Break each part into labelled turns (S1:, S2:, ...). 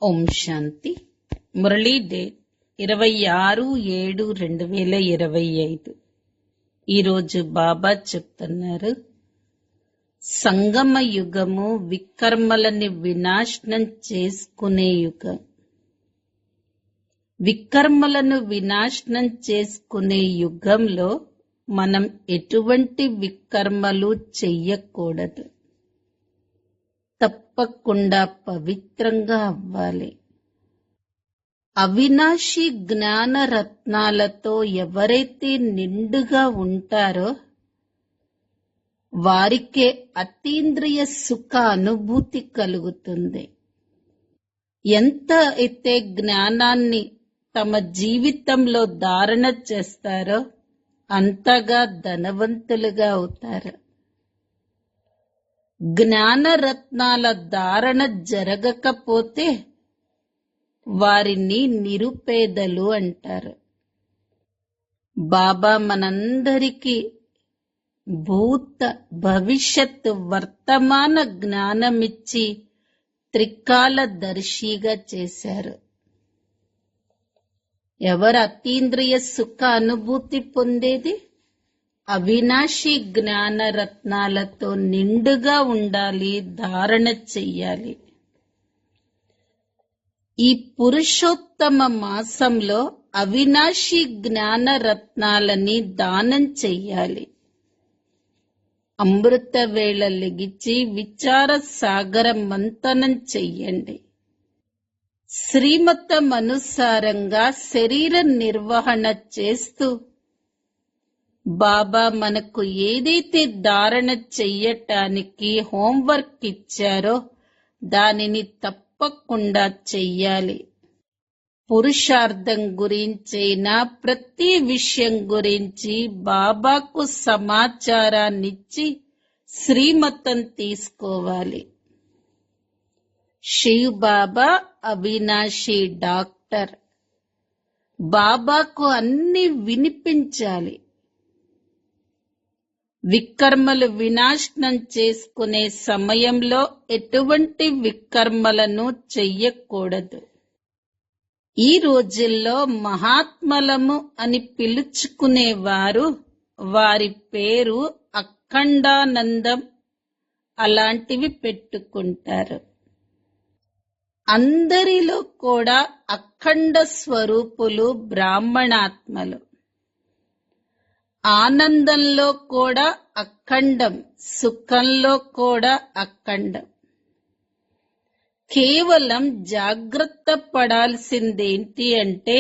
S1: ఓం శాంతి. Murali date 26/7/2025. ఈరోజు బాబా చెప్తున్నారు, సంగమ యుగము వికర్మలని వినాశనం చేసుకునే యుగం. వికర్మలను వినాశనం చేసుకునే యుగంలో మనం ఎటువంటి వికర్మలు చెయ్యకూడదు. తప్పకుండా పవిత్రంగా అవ్వాలి. అవినాశి జ్ఞాన రత్నాలతో ఎవరైతే నిండుగా ఉంటారో వారికే అతీంద్రియ సుఖ అనుభూతి కలుగుతుంది. ఎంత అయితే జ్ఞానాన్ని తమ జీవితంలో ధారణ చేస్తారో అంతగా ధనవంతులుగా అవుతారు. జ్ఞానరత్నాల ధారణ జరగకపోతే వారిని నిరుపేదలు అంటారు. బాబా మనందరికీ భూత భవిష్యత్ వర్తమాన జ్ఞానమిచ్చి త్రికాలదర్శిగా చేశారు. ఎవరు అతీంద్రియ సుఖ అనుభూతి పొందేది? అవినాశి జ్ఞాన రత్నాలతో నిండుగా ఉండాలి, ధారణ చెయ్యాలి. ఈ పురుషోత్తమ మాసంలో అవినాశి జ్ఞాన రత్నాలని దానం చెయ్యాలి. అమృత వేళ లెగిచి విచార సాగర మంతనం చెయ్యండి. శ్రీమతం అనుసారంగా శరీర నిర్వహణ చేస్తూ బాబా మనకు ఏదైతే ధారణ చెయ్యటానికి హోంవర్క్ ఇచ్చారో దానిని తప్పకుండా చెయ్యాలి. పురుషార్థం గురించైనా ప్రతి విషయం గురించి బాబాకు సమాచారాన్నిచ్చి శ్రీమతం తీసుకోవాలి. శివ్ బాబా అవినాశి డాక్టర్. బాబాకు అన్ని వినిపించాలి. వికర్మలు వినాశనం చేసుకునే సమయంలో ఎటువంటి వికర్మలను చెయ్యకూడదు. ఈ రోజుల్లో మహాత్మలము అని పిలుచుకునేవారు వారి పేరు అఖండానందం అలాంటివి పెట్టుకుంటారు. అందరిలో కూడా అఖండ స్వరూపులు బ్రాహ్మణాత్మలు. ఆనందంలో కూడా అఖండం, సుఖంలో కూడా అఖండం. కేవలం జాగ్రత్త పడాల్సిందేంటి అంటే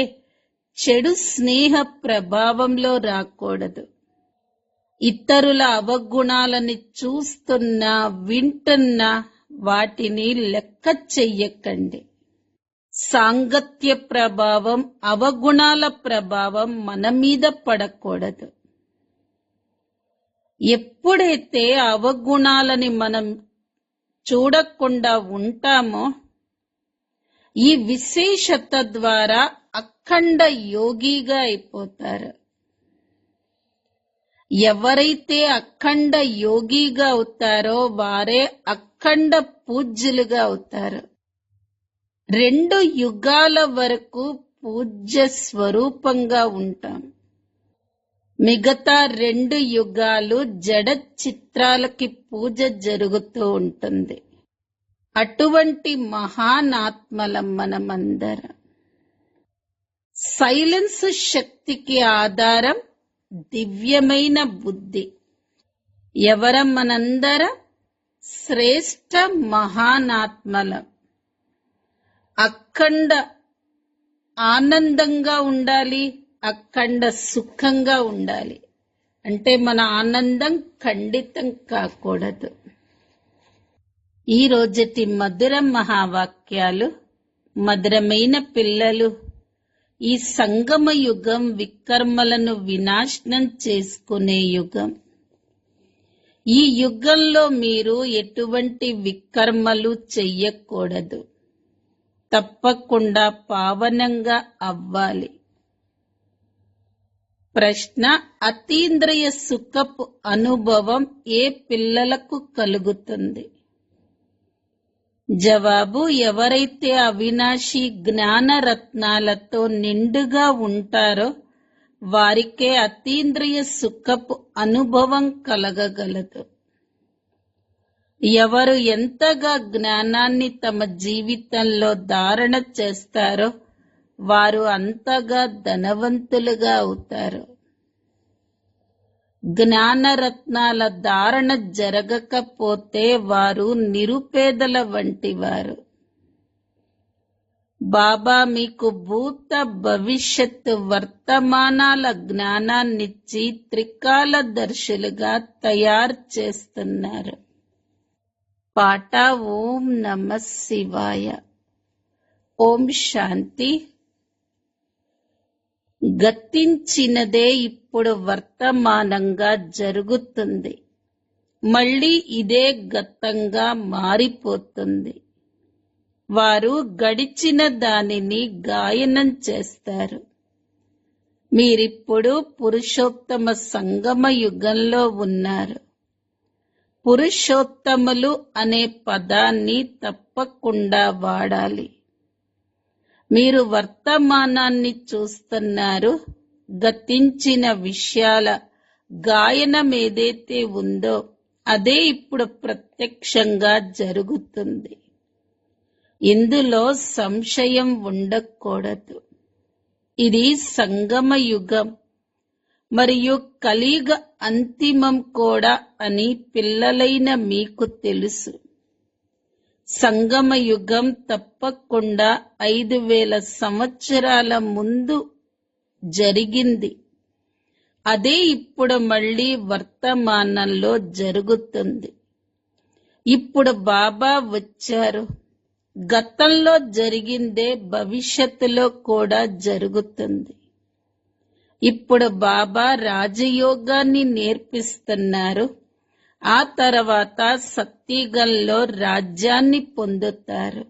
S1: చెడు స్నేహ ప్రభావంలో రాకూడదు. ఇతరుల అవగుణాలని చూస్తున్నా వింటున్నా వాటిని లెక్క చెయ్యకండి. సాంగత్య ప్రభావం, అవగుణాల ప్రభావం మన మీద పడకూడదు. ఎప్పుడైతే అవగుణాలని మనం చూడకుండా ఉంటామో ఈ విశేషత ద్వారా అఖండ యోగిగా అయిపోతారు. ఎవరైతే అఖండ యోగిగా అవుతారో వారే అఖండ పూజ్యులుగా అవుతారు. 2 యుగాల వరకు పూజ్య స్వరూపంగా ఉంటాం. మిగతా 2 యుగాలు జడ చిత్రాలకి పూజ జరుగుతూ ఉంటుంది. అటువంటి మహానాత్మలం మనమందరం. సైలెన్స్ శక్తికి ఆధారం దివ్యమైన బుద్ధి. ఎవరం మనందరం? శ్రేష్ఠ మహానాత్మలం. అఖండ ఆనందంగా ఉండాలి, అఖండ సుఖంగా ఉండాలి. అంటే మన ఆనందం ఖండితం కాకూడదు. ఈ రోజటి మధుర మహావాక్యాలు. మధురమైన పిల్లలు, ఈ సంగమ యుగం వికర్మలను వినాశనం చేసుకునే యుగం. ఈ యుగంలో మీరు ఎటువంటి వికర్మలు చెయ్యకూడదు. తప్పకుండా పావనంగా అవ్వాలి. ప్రశ్న: అతీంద్రియ సుఖపు అనుభవం ఏ పిల్లలకు కలుగుతుంది? జవాబు: ఎవరైతే అవినాశి జ్ఞాన రత్నాలతో నిండుగా ఉంటారో వారికే అతీంద్రియ సుఖపు అనుభవం కలగగలదు. ఎవరు ఎంతగా జ్ఞానాన్ని తమ జీవితంలో ధారణ చేస్తారో వారు అంతగా ధనవంతులుగా అవుతారు. జ్ఞానరత్నాల ధారణ జరగకపోతే వారు నిరుపేదల వంటివారు. బాబా మీకు భూత భవిష్యత్తు వర్తమానాల జ్ఞానాన్నిచ్చి త్రికాలదర్శులుగా తయారు చేస్తున్నారు. పాట: ఓం నమః శివాయ. ఓం శాంతి. గతించినదే ఇప్పుడు వర్తమానంగా జరుగుతుంది. మళ్ళీ ఇదే గతంగా మారిపోతుంది. వారు గడిచిన దానిని గాయనం చేస్తారు. మీరిప్పుడు పురుషోత్తమ సంగమ యుగంలో ఉన్నారు. పురుషోత్తములు అనే పదాన్ని తప్పకుండా వాడాలి. మీరు వర్తమానాన్ని చూస్తున్నారు. గతించిన విషయాల గాయనమేదైతే ఉందో అదే ఇప్పుడు ప్రత్యక్షంగా జరుగుతుంది. ఇందులో సంశయం ఉండకూడదు. ఇది సంగమ యుగం మరియు కలియుగ అంతిమం కూడా అని పిల్లలైన మీకు తెలుసు. సంగమ యుగం తప్పకుండా 5000 సంవత్సరాల ముందు జరిగింది. అదే ఇప్పుడు మళ్ళీ వర్తమానంలో జరుగుతుంది. ఇప్పుడు బాబా వచ్చారు. గతంలో జరిగిందే భవిష్యత్తులో కూడా జరుగుతుంది. ఇప్పుడు బాబా రాజయోగాన్ని నేర్పిస్తున్నారు. ఆ తర్వాత సత్యుగంలో రాజ్యాన్ని పొందుతారు.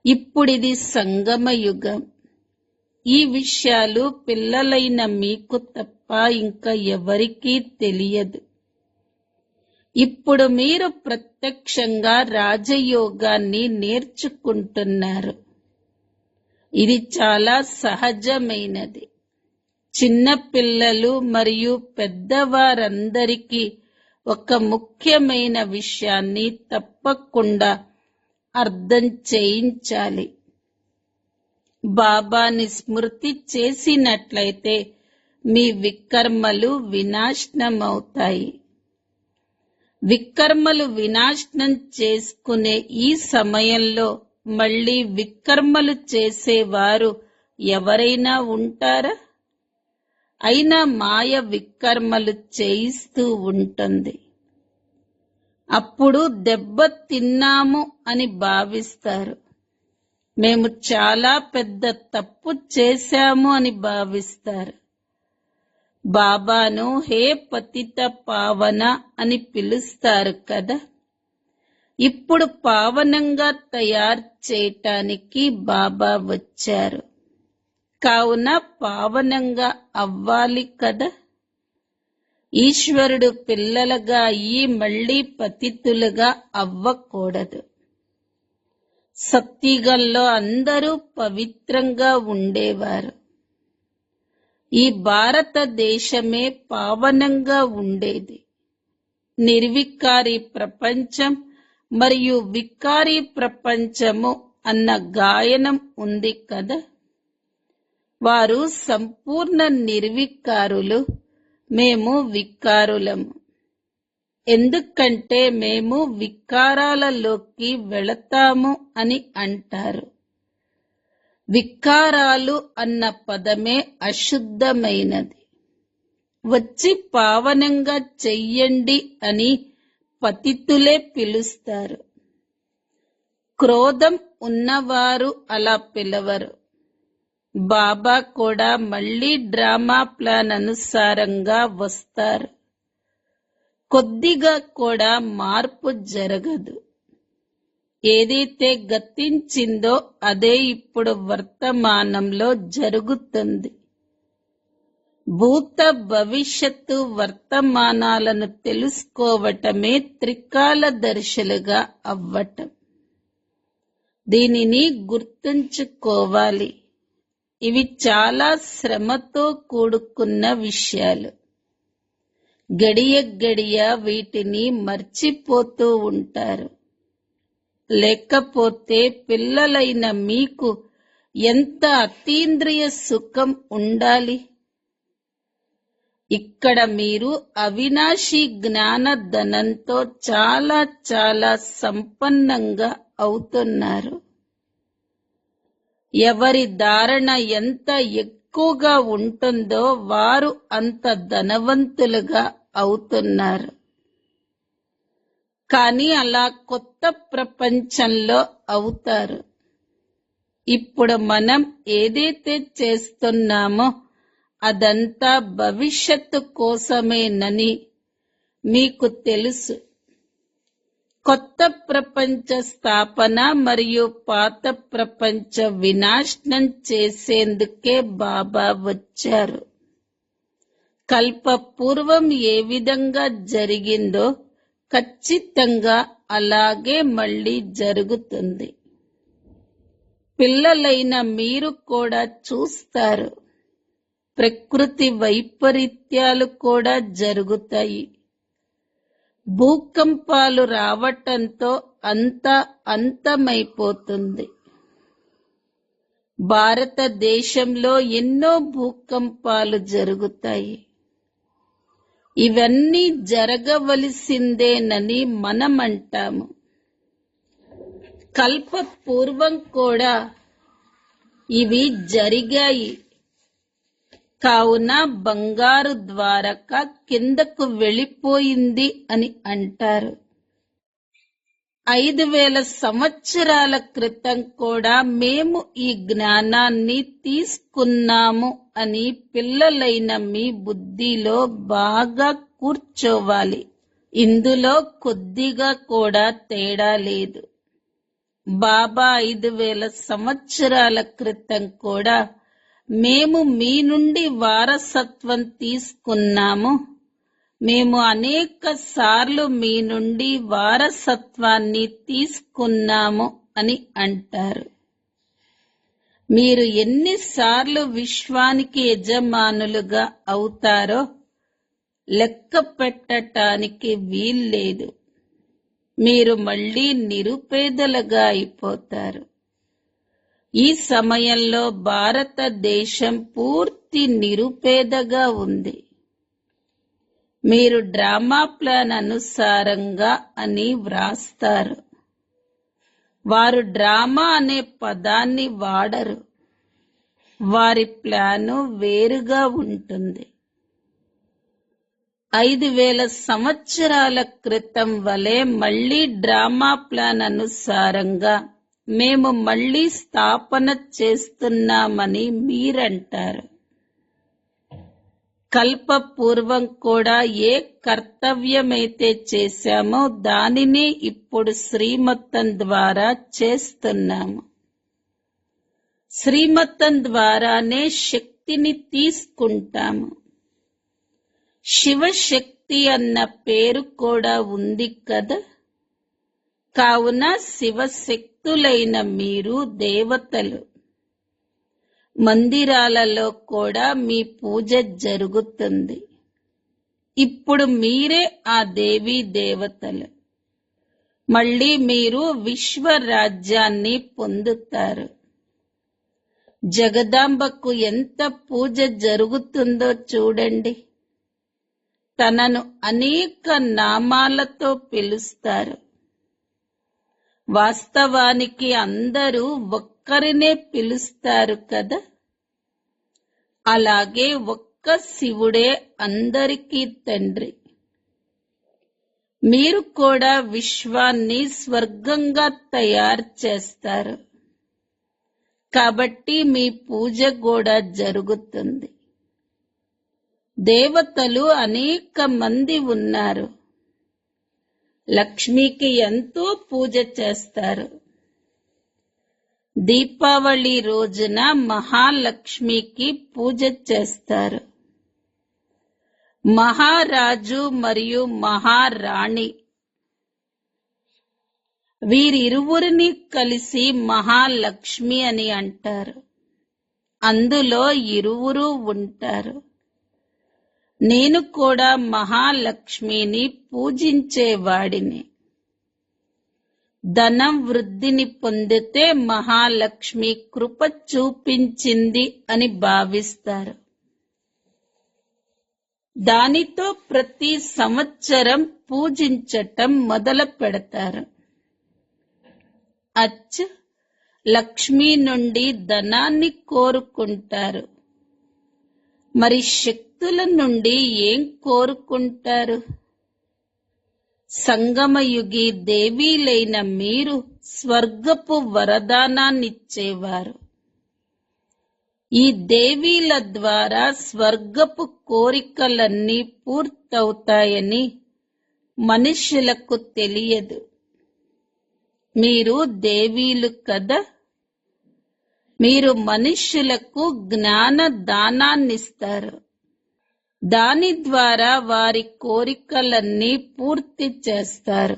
S1: ఇప్పుడిది సంగమ యుగం. ఈ విషయాలు పిల్లలైన మీకు తప్ప ఇంకా ఎవరికీ తెలియదు. ఇప్పుడు మీరు ప్రత్యక్షంగా రాజయోగాన్ని నేర్చుకుంటున్నారు. ఇది చాలా సహజమైనది. చిన్న పిల్లలు మరియు పెద్దవారందరికీ ఒక ముఖ్యమైన విషయాన్ని తప్పకుండా అర్థం చేయించాలి. బాబాని స్మృతి చేసినట్లయితే మీ వికర్మలు వినాశనమవుతాయి. వికర్మలు వినాశనం చేసుకునే ఈ సమయంలో మళ్ళీ వికర్మలు చేసేవారు ఎవరైనా ఉంటారా? అయినా మాయ వికర్మలు చేయిస్తూ ఉంటుంది. అప్పుడు దెబ్బ తిన్నాము అని భావిస్తారు. మేము చాలా పెద్ద తప్పు చేశాము అని భావిస్తారు. బాబాను హే పతిత పావన అని పిలుస్తారు కదా. ఇప్పుడు పావనంగా తయారు చేయటానికి బాబా వచ్చారు. కావున పావనంగా అవ్వాలి కదా. ఈశ్వరుడు పిల్లలుగా అయ్యి మళ్లీ పతితులుగా అవ్వకూడదు. సత్యుగంలో అందరూ పవిత్రంగా ఉండేవారు. ఈ భారతదేశమే పావనంగా ఉండేది. నిర్వికారి ప్రపంచం మరియు వికారి ప్రపంచము అన్న గాయనం ఉంది కదా. వారు సంపూర్ణ నిర్వికారులు, మేము వికారులము. ఎందుకంటే మేము వికారాలలోకి వెళతాము అని అంటారు. వికారాలు అన్న పదమే అశుద్ధమైనది. వచ్చి పావనంగా చెయ్యండి అని పతితులే పిలుస్తారు. క్రోధం ఉన్నవారు అలా పిలవరు. బాబా కూడా మళ్లీ డ్రామా ప్లాన్ అనుసారంగా వస్తారు. కొద్దిగా కూడా మార్పు జరగదు. ఏదైతే గతించిందో అదే ఇప్పుడు వర్తమానంలో జరుగుతుంది. భూత భవిష్యత్తు వర్తమానాలను తెలుసుకోవటమే త్రికాలదర్శులుగా అవ్వటం. దీనిని గుర్తుంచుకోవాలి. ఇవి చాలా శ్రమతో కూడుకున్న విషయాలు. గడియ గడియ వీటిని మర్చిపోతూ ఉంటారు. లేకపోతే పిల్లలైన మీకు ఎంత అతీంద్రియ సుఖం ఉండాలి. ఇక్కడ మీరు అవినాశి జ్ఞాన ధనంతో చాలా చాలా సంపన్నంగా అవుతున్నారు. ఎవరి ధారణ ఎంత ఎక్కువగా ఉంటుందో వారు అంత ధనవంతులుగా అవుతున్నారు. కానీ అలా కొత్త ప్రపంచంలో అవుతారు. ఇప్పుడు మనం ఏదైతే చేస్తున్నామో అదంతా భవిష్యత్తు కోసమేనని మీకు తెలుసు. కొత్త ప్రపంచ స్థాపన మరియు పాత ప్రపంచ వినాశనం చేసేందుకే బాబా వచ్చారు. కల్పపూర్వం ఏ విధంగా జరిగిందో ఖచ్చితంగా అలాగే మళ్ళీ జరుగుతుంది. పిల్లలైన మీరు కూడా చూస్తారు. ప్రకృతి వైపరీత్యాలు కూడా జరుగుతాయి. భూకంపాలు రావటంతో అంతా అంతమైపోతుంది. భారతదేశంలో ఎన్నో భూకంపాలు జరుగుతాయి. ఇవన్నీ జరగవలసిందేనని మనమంటాము. కల్ప పూర్వం కూడా ఇవి జరిగాయి. కావున బంగారు ద్వారక కిందకు వెళ్ళిపోయింది అని అంటారు. 5000 సంవత్సరాల క్రితం కూడా మేము ఈ జ్ఞానాన్ని తీసుకున్నాము అని పిల్లలైన మీ బుద్ధిలో బాగా కూర్చోవాలి. ఇందులో కొద్దిగా కూడా తేడా లేదు. బాబా 5000 సంవత్సరాల క్రితం కూడా మేము మీ నుండి వారసత్వం తీసుకున్నాము. మేము అనేక సార్లు మీ నుండి వారసత్వాన్ని తీసుకున్నాము అని అంటారు. మీరు ఎన్నిసార్లు విశ్వానికి యజమానులుగా అవుతారో లెక్క పెట్టటానికి వీల్లేదు. మీరు మళ్ళీ నిరుపేదలుగా అయిపోతారు. ఈ సమయంలో భారతదేశం పూర్తి నిరుపేదగా ఉంది. మీరు డ్రామా ప్లాన్ అనుసారంగా అని వ్రాస్తారు. వారు డ్రామా అనే పదాన్ని వాడరు. వారి ప్లాను వేరుగా ఉంటుంది. 5000 సంవత్సరాల క్రితం వలె మళ్ళీ డ్రామా ప్లాన్ అనుసారంగా మేము మళ్ళీ స్థాపన చేస్తున్నామని మీరంటారు. కల్ప పూర్వం కూడా ఏ కర్తవ్యమైతే చేశామో దానినే ఇప్పుడు శ్రీమతం ద్వారా చేస్తున్నాము. శ్రీమతం ద్వారానే శక్తిని తీసుకుంటాము. శివశక్తి అన్న పేరు కూడా ఉంది కదా. కావున శివశక్తులైన మీరు దేవతలు. మందిరాలలో కూడా మీ పూజ జరుగుతుంది. ఇప్పుడు మీరే ఆ దేవీ దేవతలు. మళ్ళీ మీరు విశ్వరాజ్యాన్ని పొందుతారు. జగదాంబకు ఎంత పూజ జరుగుతుందో చూడండి. తనను అనేక నామాలతో పిలుస్తారు. వాస్తవానికి అందరూ ఒక్కరినే పిలుస్తారు కదా. అలాగే ఒక్క శివుడే అందరికీ తండ్రి. మీరు కూడా విశ్వాన్ని స్వర్గంగా తయారు చేస్తారు. కాబట్టి మీ పూజ కూడా జరుగుతుంది. దేవతలు అనేక మంది ఉన్నారు. లక్ష్మికి ఎంతో పూజ చేస్తారు. దీపావళి రోజున మహాలక్ష్మికి పూజ చేస్తారు. మహారాజు మరియు మహారాణి వీరిరువురిని కలిసి మహాలక్ష్మి అని అంటారు. అందులో ఇరువురు ఉంటారు. నేను కూడా మహాలక్ష్మిని పూజించేవాడిని. ధనం వృద్ధిని పొందితే మహాలక్ష్మి కృప చూపించింది అని భావిస్తారు. దానితో ప్రతి సంవత్సరం పూజించటం మొదలు పెడతారు. లక్ష్మి నుండి ధనాన్ని కోరుకుంటారు. మరి శక్తుల నుండి ఏం కోరుకుంటారు? సంగమయుగి దేవీలైన మీరు స్వర్గపు వరదానాన్నిచ్చేవారు. ఈ దేవీల ద్వారా స్వర్గపు కోరికలన్నీ పూర్తవుతాయని మనుష్యులకు తెలియదు. మీరు దేవీలు కదా. మీరు మనుష్యులకు జ్ఞాన దానాన్నిస్తారు. దాని ద్వారా వారి కోరికలన్నీ పూర్తి చేస్తారు.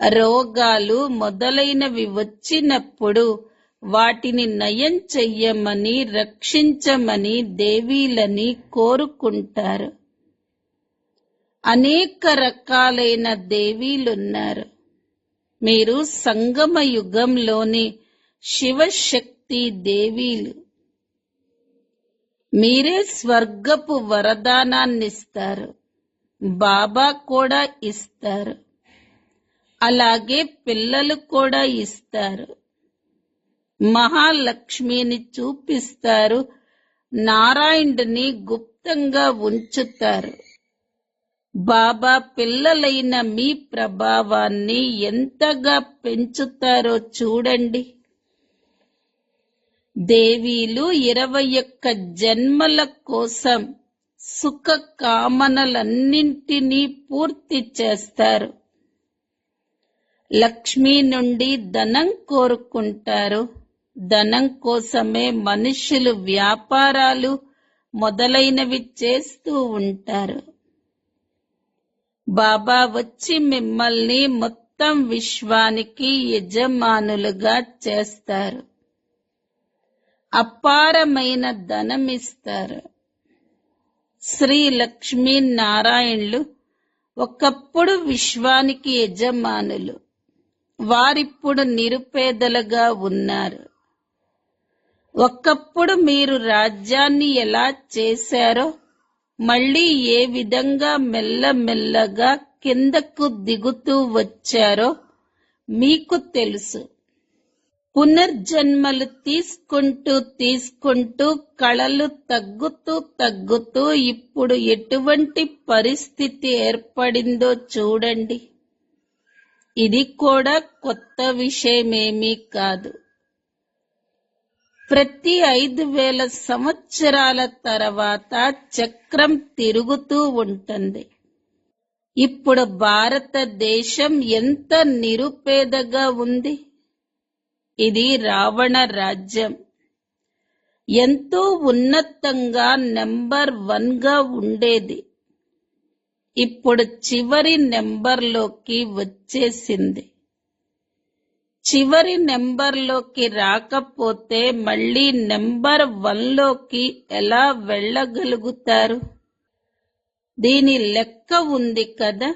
S1: రోగాలు మొదలైనవి వచ్చినప్పుడు వాటిని నయం చెయ్యమని, రక్షించమని దేవీలని కోరుకుంటారు. అనేక రకాలైన దేవీలున్నారు. మీరు సంగమ యుగంలోని శివశక్తి దేవీలు. మీరే స్వర్గపు వరదానాన్నిస్తారు. బాబా కూడా ఇస్తారు. అలాగే పిల్లలు కూడా ఇస్తారు. మహాలక్ష్మిని చూపిస్తారు. నారాయణుడిని గుప్తంగా ఉంచుతారు. బాబా పిల్లలైన మీ ప్రభావాన్ని ఎంతగా పెంచుతారో చూడండి. దేవీలు 21 జన్మల కోసం సుఖ కామనలన్నింటినీ పూర్తి చేస్తారు. లక్ష్మి నుండి ధనం కోరుకుంటారు. ధనం కోసమే మనుషులు వ్యాపారాలు మొదలైనవి చేస్తూ ఉంటారు. బాబా వచ్చి మిమ్మల్ని మొత్తం విశ్వానికి యజమానులుగా చేస్తారు. అపారమైన ధనమిస్తారు. శ్రీ లక్ష్మీ నారాయణులు ఒకప్పుడు విశ్వానికి యజమానులు. వారిప్పుడు నిరుపేదలుగా ఉన్నారు. ఒకప్పుడు మీరు రాజ్యాన్ని ఎలా చేశారో, మళ్ళీ ఏ విధంగా మెల్లమెల్లగా కిందకు దిగుతూ వచ్చారో మీకు తెలుసు. పునర్జన్మలు తీసుకుంటూ కళలు తగ్గుతూ ఇప్పుడు ఎటువంటి పరిస్థితి ఏర్పడిందో చూడండి. ఇది కూడా కొత్త విషయమేమీ కాదు. ప్రతి 5000 సంవత్సరాల తర్వాత చక్రం తిరుగుతూ ఉంటుంది. ఇప్పుడు భారతదేశం ఎంత నిరుపేదగా ఉంది. ఇది రావణ రాజ్యం. ఎంతో ఉన్నతంగా నెంబర్ 1గా ఉండేది. ఇప్పుడు చివరి నెంబర్లోకి వచ్చేసింది. చివరి నెంబర్లోకి రాకపోతే మళ్ళీ నెంబర్ 1లోకి ఎలా వెళ్ళగలుగుతారు? దీని లెక్క ఉంది కదా.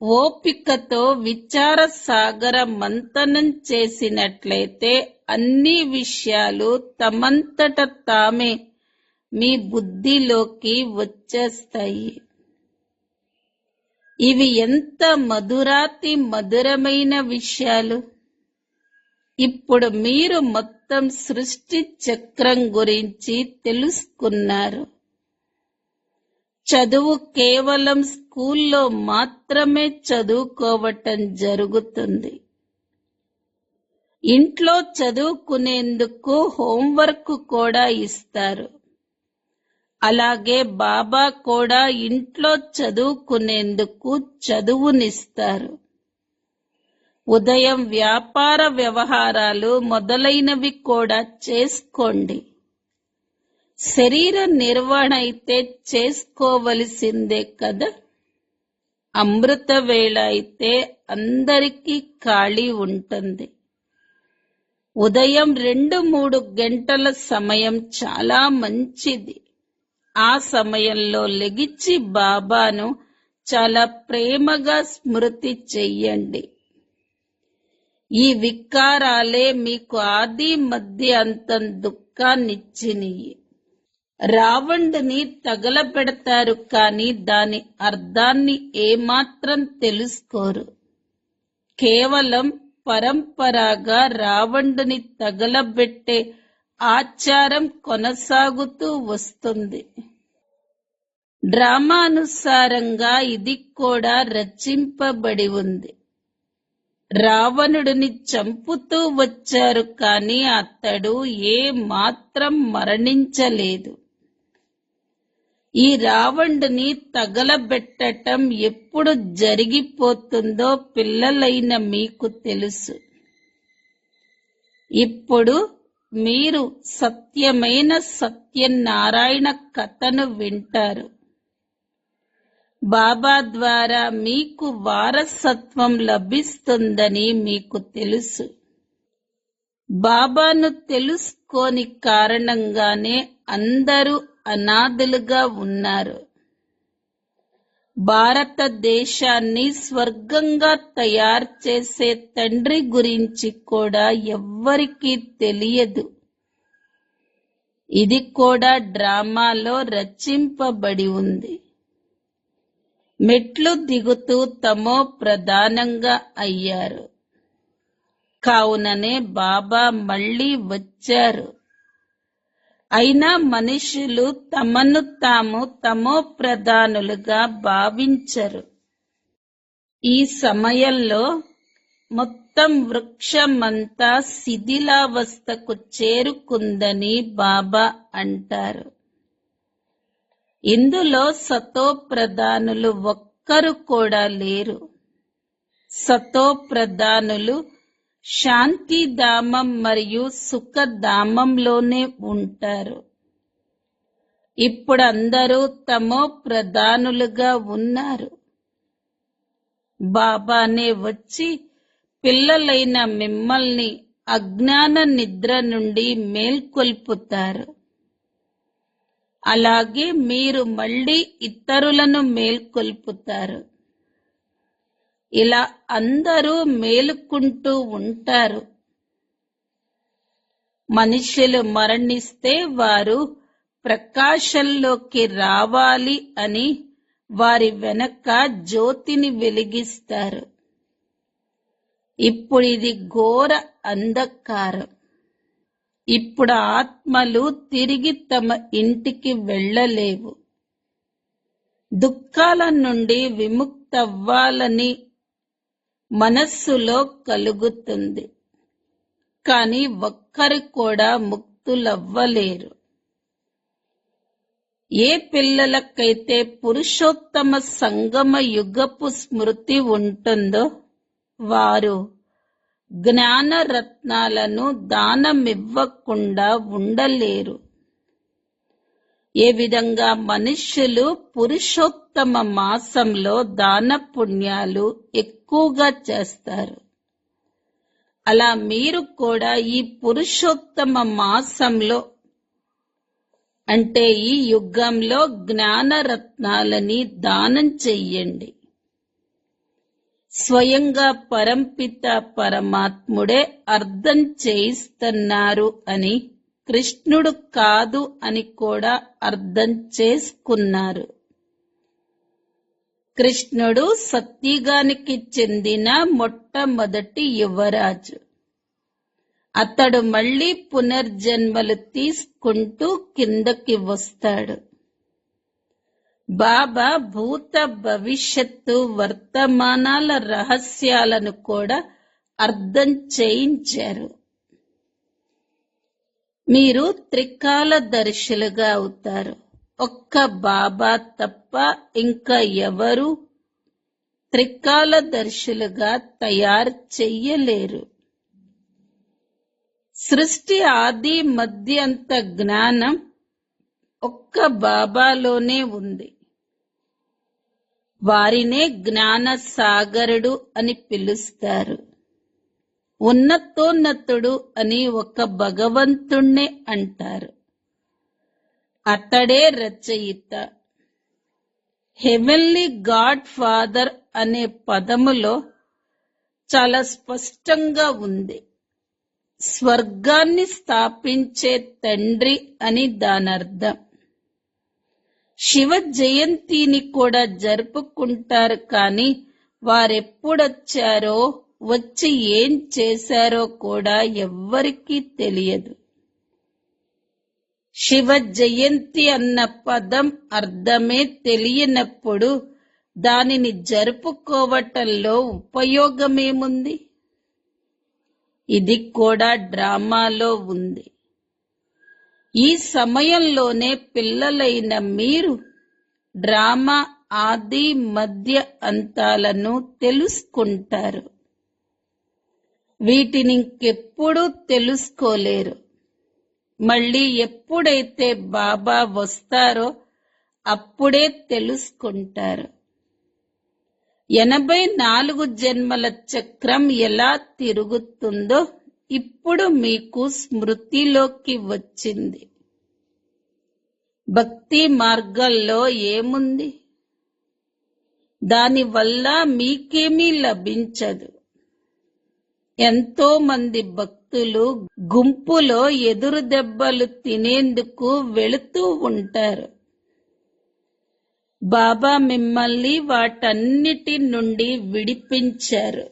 S1: ఓపికతో విచార సాగర మంతనం చేసినట్లయితే అన్ని విషయాలు తమంతట తామే మీ బుద్ధిలోకి వచ్చేస్తాయి. ఇవి ఎంత మధురాతి మధురమైన విషయాలు. ఇప్పుడు మీరు మొత్తం సృష్టి చక్రం గురించి తెలుసుకున్నారు. చదువు కేవలం స్కూల్లో మాత్రమే చదువుకోవటం జరుగుతుంది. ఇంట్లో చదువుకునేందుకు హోంవర్క్ కూడా ఇస్తారు. అలాగే బాబా కూడా ఇంట్లో చదువుకునేందుకు చదువునిస్తారు. ఉదయం వ్యాపార వ్యవహారాలు మొదలైనవి కూడా చేసుకోండి. శరీర నిర్వహణ అయితే చేసుకోవలసిందే కదా. అమృత వేళ అయితే అందరికీ ఖాళీ ఉంటుంది. ఉదయం 2-3 గంటల సమయం చాలా మంచిది. ఆ సమయంలో లెగిచి బాబాను చాలా ప్రేమగా స్మృతి చెయ్యండి. ఈ వికారాలే మీకు ఆది మధ్య అంతం దుఃఖాన్నిచ్చినియి. రావణుడిని తగలబెడతారు, కానీ దాని అర్థాన్ని ఏమాత్రం తెలుసుకోరు. కేవలం పరంపరగా రావణుడిని తగలబెట్టే ఆచారం కొనసాగుతూ వస్తుంది. డ్రామానుసారంగా ఇది కూడా రచింపబడి ఉంది. రావణుడిని చంపుతూ వచ్చారు, కానీ అతడు ఏ మాత్రం మరణించలేదు. ఈ రావణుడిని తగలబెట్టటం ఎప్పుడు జరిగిపోతుందో పిల్లలైన మీకు తెలుసు. ఇప్పుడు మీరు సత్యమైన సత్యనారాయణ కథను వింటారు. బాబా ద్వారా మీకు వారసత్వం లభిస్తుందని మీకు తెలుసు. బాబాను తెలుసుకోని కారణంగానే అందరూ అనాథలుగా ఉన్నారు. భారతదేశాన్ని స్వర్గంగా తయారు చేసే తండ్రి గురించి కూడా ఎవ్వరికీ తెలియదు. ఇది కూడా డ్రామాలో రచింపబడి ఉంది. మెట్లు దిగుతూ తమో ప్రధానంగా అయ్యారు. కావుననే బాబా మళ్ళీ వచ్చారు. అయినా మనుషులు తమను తాము తమో ప్రధానులుగా భావించరు. ఈ సమయంలో మొత్తం వృక్షమంతా శిథిలావస్థకు చేరుకుందని బాబా అంటారు. ఇందులో సతో ప్రధానులు ఒక్కరు కూడా లేరు. సతో ప్రధానులు శాంతిధామం మరియు సుఖధామంలోనే ఉంటారు. ఇప్పుడు అందరూ తమో ప్రధానులుగా ఉన్నారు. బాబానే వచ్చి పిల్లలైన మిమ్మల్ని అజ్ఞాన నిద్ర నుండి మేల్కొల్పుతారు. అలాగే మీరు మళ్ళీ ఇతరులను మేల్కొల్పుతారు. ఇలా అందరూ మేలుకుంటూ ఉంటారు. మనుషులు మరణిస్తే వారు ప్రకాశంలోకి రావాలి అని వారి వెనక జ్యోతిని వెలిగిస్తారు. ఇప్పుడు ఇది ఘోర అంధకారం. ఇప్పుడు ఆత్మలు తిరిగి తమ ఇంటికి వెళ్ళలేవు. దుఃఖాల నుండి విముక్తవ్వాలని మనస్సులో కలుగుతుంది, కానీ ఒక్కరు కూడా ముక్తులవ్వలేరు. ఏ పిల్లలకైతే పురుషోత్తమ సంగమ యుగపు స్మృతి ఉంటుందో వారు జ్ఞానరత్నాలను దానమివ్వకుండా ఉండలేరు. ఏ విధంగా మనుష్యులు పురుషోత్తమ మాసంలో దాన పుణ్యాలు ఎక్కువగా చేస్తారు, అలా మీరు కూడా ఈ పురుషోత్తమ మాసంలో అంటే ఈ యుగంలో జ్ఞానరత్నాలని దానం చెయ్యండి. స్వయంగా పరంపిత పరమాత్ముడే అర్థం చేయిస్తున్నారు అని, కృష్ణుడు కాదు అని కూడా అర్థం చేసుకున్నారు. కృష్ణుడు సత్యుగానికి చెందిన మొట్టమొదటి యువరాజు. అతడు మళ్ళీ పునర్జన్మలు తీసుకుంటూ కిందకి వస్తాడు. బాబా భూత భవిష్యత్తు వర్తమానాల రహస్యాలను కూడా అర్థం చేయించారు. మీరు త్రికాలదర్శులుగా అవుతారు. ఒక్క బాబా తప్ప ఇంకా ఎవరు త్రికాలదర్శులుగా తయారు చెయ్యలేరు. సృష్టి ఆది మధ్యంత జ్ఞానం ఒక్క బాబాలోనే ఉంది. వారినే జ్ఞాన సాగరుడు అని పిలుస్తారు. ఉన్నతోన్నతుడు అని ఒక భగవంతుణ్ణే అంటారు. అతడే రచయిత. హెవెన్లీ గాడ్ ఫాదర్ అనే పదములో చాలా స్పష్టంగా ఉంది. స్వర్గాన్ని స్థాపించే తండ్రి అని దానర్థం. శివ జయంతిని కూడా జరుపుకుంటారు, కానీ వారెప్పుడొచ్చారో వచ్చి ఏం చేశారో కూడా ఎవ్వరికీ తెలియదు. శివ జయంతి అన్న పదం అర్థమే తెలియనప్పుడు దానిని జరుపుకోవటంలో ఉపయోగమేముంది? ఇది కూడా డ్రామాలో ఉంది. ఈ సమయంలోనే పిల్లలైన మీరు డ్రామా ఆది మధ్య అంతాలను తెలుసుకుంటారు. వీటిని ఇంకెప్పుడూ తెలుసుకోలేరు. మళ్ళీ ఎప్పుడైతే బాబా వస్తారో అప్పుడే తెలుసుకుంటారు. 84 జన్మల చక్రం ఎలా తిరుగుతుందో ఇప్పుడు మీకు స్మృతిలోకి వచ్చింది. భక్తి మార్గంలో ఏముంది? దానివల్ల మీకేమీ లభించదు. ఎంతో మంది భక్తులు గుంపులో ఎదురు దెబ్బలు తినేందుకు వెళుతూ ఉంటారు. బాబా మిమ్మల్ని వాటన్నిటి నుండి విడిపించారు.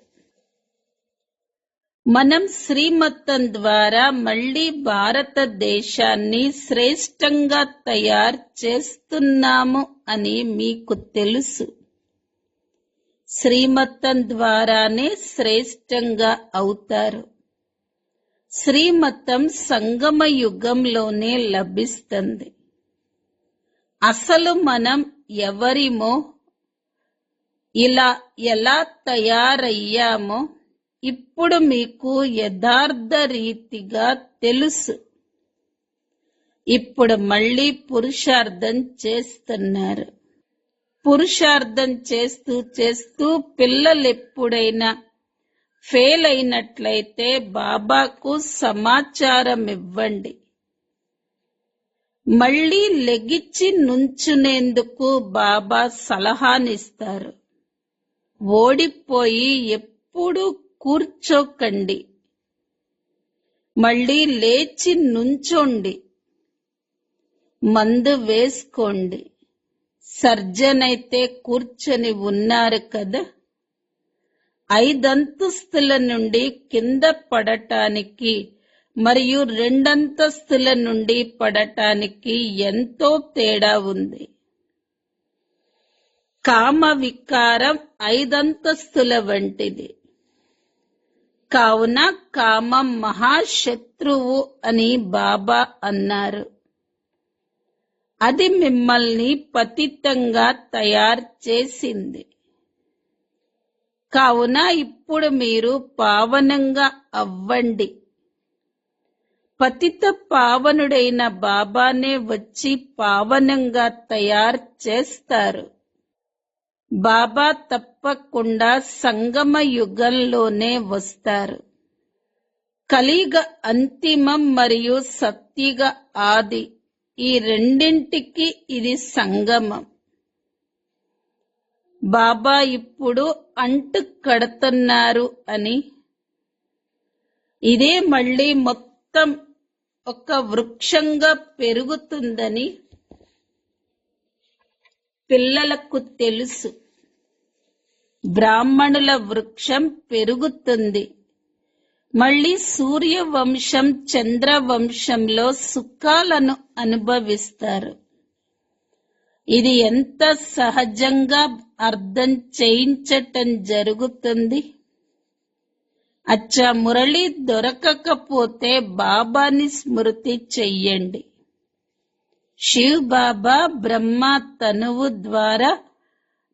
S1: మనం శ్రీమతం ద్వారా మళ్ళీ భారతదేశాన్ని శ్రేష్టంగా తయారు చేస్తున్నాము అని మీకు తెలుసు. శ్రీమతం ద్వారానే శ్రేష్టంగా అవుతారు. శ్రీమతం సంగమ యుగంలోనే లభిస్తుంది. అసలు మనం ఎవరిమో, ఇలా ఎలా తయారయ్యామో ఇప్పుడు మీకు యథార్థ రీతిగా తెలుసు. ఇప్పుడు మళ్ళీ పురుషార్థం చేస్తున్నారు. పురుషార్థం చేస్తూ చేస్తూ పిల్లలెప్పుడైనా ఫెయిల్ అయినట్లయితే బాబాకు సమాచారం ఇవ్వండి. మళ్ళీ లెగిచ్చి నుంచునేందుకు బాబా సలహానిస్తారు. ఓడిపోయి ఎప్పుడూ కూర్చోకండి, మళ్ళీ లేచి నుంచోండి. మందు వేసుకోండి. సర్జన్ అయితే కూర్చొని ఉన్నారు కదా. 5 అంతస్తుల నుండి కింద పడటానికి మరియు 2 అంతస్తుల నుండి పడటానికి ఎంతో తేడా ఉంది. కామ వికారం 5 అంతస్తుల వంటిది. కావున కామం మహాశత్రువు అని బాబా అన్నారు. అది మిమ్మల్ని పతితంగా తయారు చేసింది. కావున ఇప్పుడు మీరు పావనంగా అవ్వండి. పతిత పావనుడైన బాబానే వచ్చి పావనంగా తయారు చేస్తారు. బాబా తప్పకుండా సంగమ యుగంలోనే వస్తారు. కలియుగ అంతిమం మరియు సత్యుగ ఆది, ఈ రెండింటికి ఇది సంగమం. బాబా ఇప్పుడు అంటు కడుతున్నారు అని, ఇదే మళ్ళీ మొత్తం ఒక వృక్షంగా పెరుగుతుందని పిల్లలకు తెలుసు. బ్రాహ్మణుల వృక్షం పెరుగుతుంది. మళ్ళీ సూర్యవంశం చంద్రవంశంలో సుఖాలను అనుభవిస్తారు. ఇది ఎంత సహజంగా అర్థం చేయించటం జరుగుతుంది. అచ్చా, మురళి దొరకకపోతే బాబాని స్మృతి చెయ్యండి. శివ్ బాబా బ్రహ్మ తనువు ద్వారా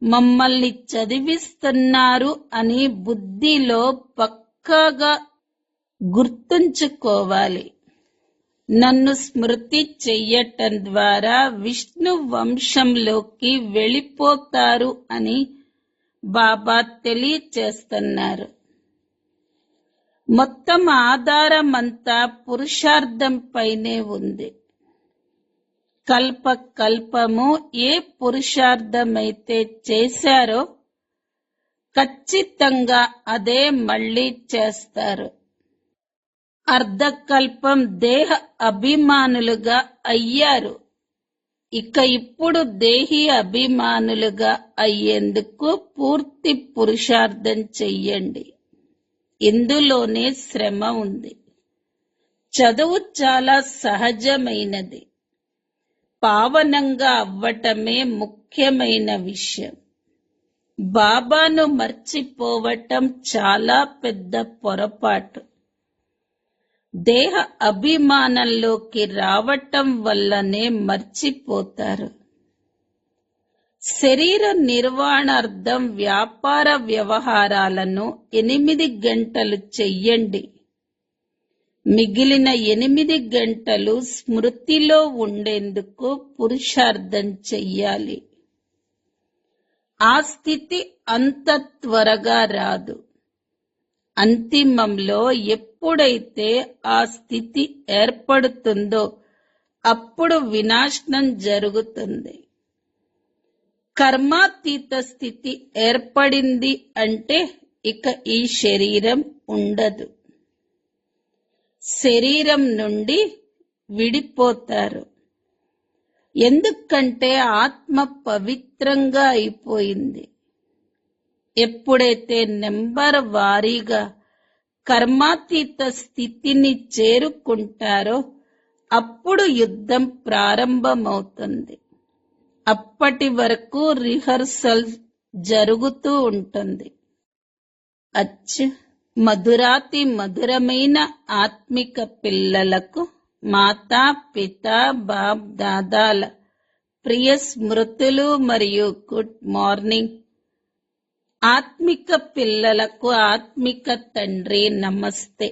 S1: మమ్మల్ని చదివిస్తున్నారు అని బుద్ధిలో పక్కాగా గుర్తుంచుకోవాలి. నన్ను స్మృతి చెయ్యటం ద్వారా విష్ణు వంశంలోకి వెళ్ళిపోతారు అని బాబా తెలియచేస్తున్నారు. మొత్తం ఆధారమంతా పురుషార్థంపైనే ఉంది. కల్ప కల్పము ఏ పురుషార్థమైతే చేశారో ఖచ్చితంగా అదే మళ్ళీ చేస్తారు. అర్ధకల్పం దేహ అభిమానులుగా అయ్యారు. ఇక ఇప్పుడు దేహి అభిమానులుగా అయ్యేందుకు పూర్తి పురుషార్థం చెయ్యండి. ఇందులోనే శ్రమ ఉంది. చదువు చాలా సహజమైనది. పావనంగా అవ్వటమే ముఖ్యమైన విషయం. బాబాను మర్చిపోవటం చాలా పెద్ద పొరపాటు. దేహ అభిమానంలోకి రావటం వల్లనే మర్చిపోతారు. శరీర నిర్వహణార్థం వ్యాపార వ్యవహారాలను 8 గంటలు చెయ్యండి. మిగిలిన 8 గంటలు స్మృతిలో ఉండేందుకు పురుషార్థం చెయ్యాలి. ఆ స్థితి అంత త్వరగా రాదు. అంతిమంలో ఎప్పుడైతే ఆ స్థితి ఏర్పడుతుందో అప్పుడు వినాశనం జరుగుతుంది. కర్మాతీత స్థితి ఏర్పడింది అంటే ఇక ఈ శరీరం ఉండదు. శరీరం నుండి విడిపోతారు. ఎందుకంటే ఆత్మ పవిత్రంగా అయిపోయింది. ఎప్పుడైతే నెంబర్ వారీగా కర్మాతీత స్థితిని చేరుకుంటారో అప్పుడు యుద్ధం ప్రారంభమవుతుంది. అప్పటి వరకు రిహర్సల్ జరుగుతూ ఉంటుంది. మధురాతి మధురమైన ఆత్మిక పిల్లలకు మాతా పిత బాప్ దాదాల ప్రియ స్మృతులు మరియు గుడ్ మార్నింగ్. ఆత్మిక పిల్లలకు ఆత్మిక తండ్రి నమస్తే.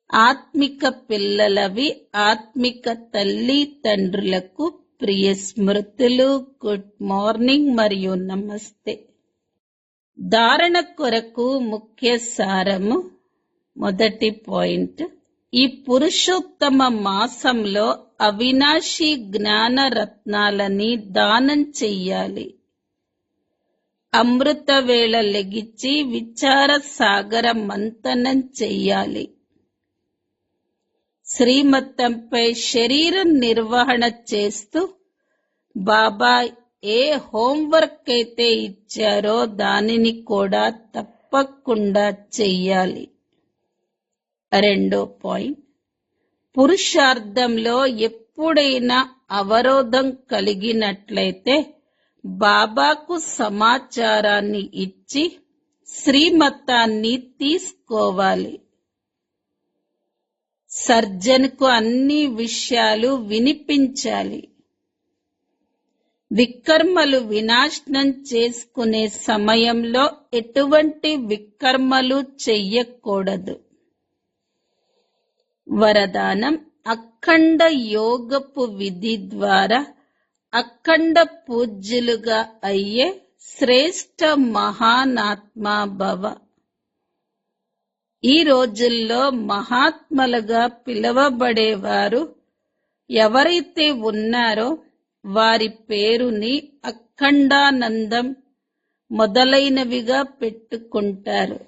S1: ఆత్మిక పిల్లలవి ఆత్మిక తల్లి తండ్రులకు ప్రియ స్మృతులు, గుడ్ మార్నింగ్ మరియు నమస్తే. ధారణ కొరకు ముఖ్య సారము. మొదటి పాయింట్, ఈ పురుషోత్తమ మాసంలో అవినాశి జ్ఞాన రత్నాలని దానం చెయ్యాలి. అమృత వేళ లెగిచి విచార సాగర మంతనం చెయ్యాలి. శ్రీమతంపై శరీరం నిర్వహణ చేస్తూ బాబా ఏ హోంవర్క్ అయితే ఇచ్చారో దానిని కూడా తప్పకుండా చెయ్యాలి. రెండో పాయింట్, పురుషార్థంలో ఎప్పుడైనా అవరోధం కలిగినట్లయితే బాబాకు సమాచారాన్ని ఇచ్చి శ్రీమతాన్ని తీసుకోవాలి. సర్జన్కు అన్ని విషయాలు వినిపించాలి. వికర్మలు వినాశనం చేసుకునే సమయంలో ఎటువంటి వికర్మలు చెయ్యకూడదు. వరదానం, అఖండ యోగపు విధి ద్వారా అఖండ పూజ్యులుగా అయ్యే శ్రేష్ఠ మహానాత్మా భవ. ఈ రోజుల్లో మహాత్మలుగా పిలువబడేవారు ఎవరైతే ఉన్నారో వారి పేరుని అఖండానందం మొదలైనవిగా పెట్టుకుంటారు.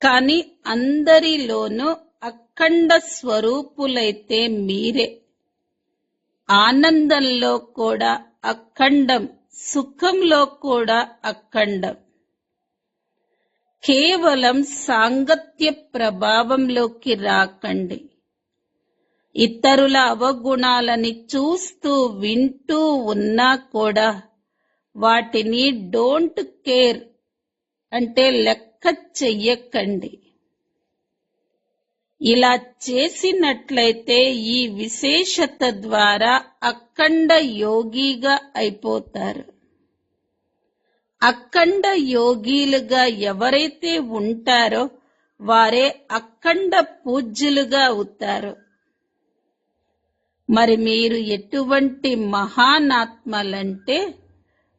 S1: కాని అందరిలోనూ అఖండ స్వరూపులైతే మీరే. ఆనందంలో కూడా అఖండం, సుఖంలో కూడా అఖండం. కేవలం సాంగత్య ప్రభావంలోకి రాకండి. ఇతరుల అవగుణాలని చూస్తూ వింటూ ఉన్నా కూడా వాటిని డోంట్ కేర్ అంటే లెక్క చెయ్యకండి. ఇలా చేసినట్లయితే ఈ విశేషత ద్వారా అఖండ యోగిగా అయిపోతారు. అఖండ యోగిలుగా ఎవరైతే ఉంటారో వారే అఖండ పూజ్యులుగా అవుతారు. మరి మీరు ఎటువంటి మహానాత్మలంటే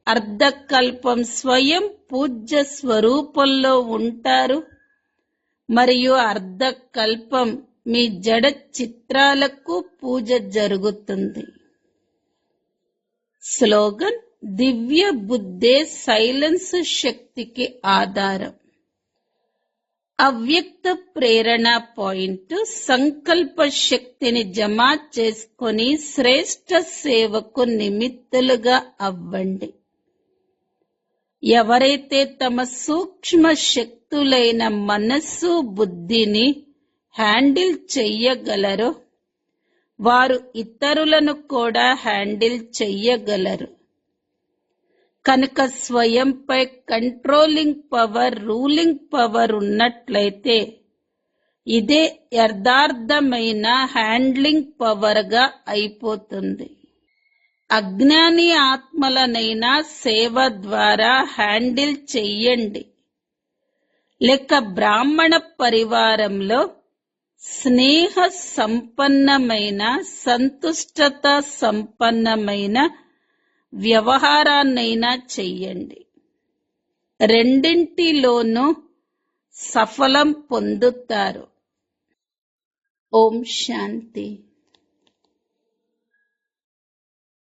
S1: అర్ధకల్పం స్వయం పూజ్య స్వరూపంలో ఉంటారు మరియు అర్ధకల్పం మీ జడ చిత్రాలకు పూజ జరుగుతుంది. స్లోగన్: దివ్య బుద్ధే సైలెన్స్ శక్తికి ఆధారం. అవ్యక్త ప్రేరణ పాయింట్: సంకల్ప శక్తిని జమ చేసుకొని శ్రేష్ఠ సేవకు నిమిత్తులుగా అవ్వండి. ఎవరైతే తమ సూక్ష్మ శక్తులైన మనస్సు బుద్ధిని హ్యాండిల్ చెయ్యగలరో వారు ఇతరులను కూడా హ్యాండిల్ చెయ్యగలరు. కనుక స్వయంపై కంట్రోలింగ్ పవర్, రూలింగ్ పవర్ ఉన్నట్లయితే ఇదే యథార్థమైన హ్యాండ్లింగ్ పవర్గా అయిపోతుంది. అజ్ఞాని ఆత్మలనైనా సేవ ద్వారా హ్యాండిల్ చెయ్యండి. లేక బ్రాహ్మణ పరివారంలో స్నేహ సంపన్నమైన, సంతుష్టత సంపన్నమైన వ్యవహారాన్నైనా చెయ్యండి. రెండింటిలోనూ సఫలం పొందుతారు. ఓం శాంతి.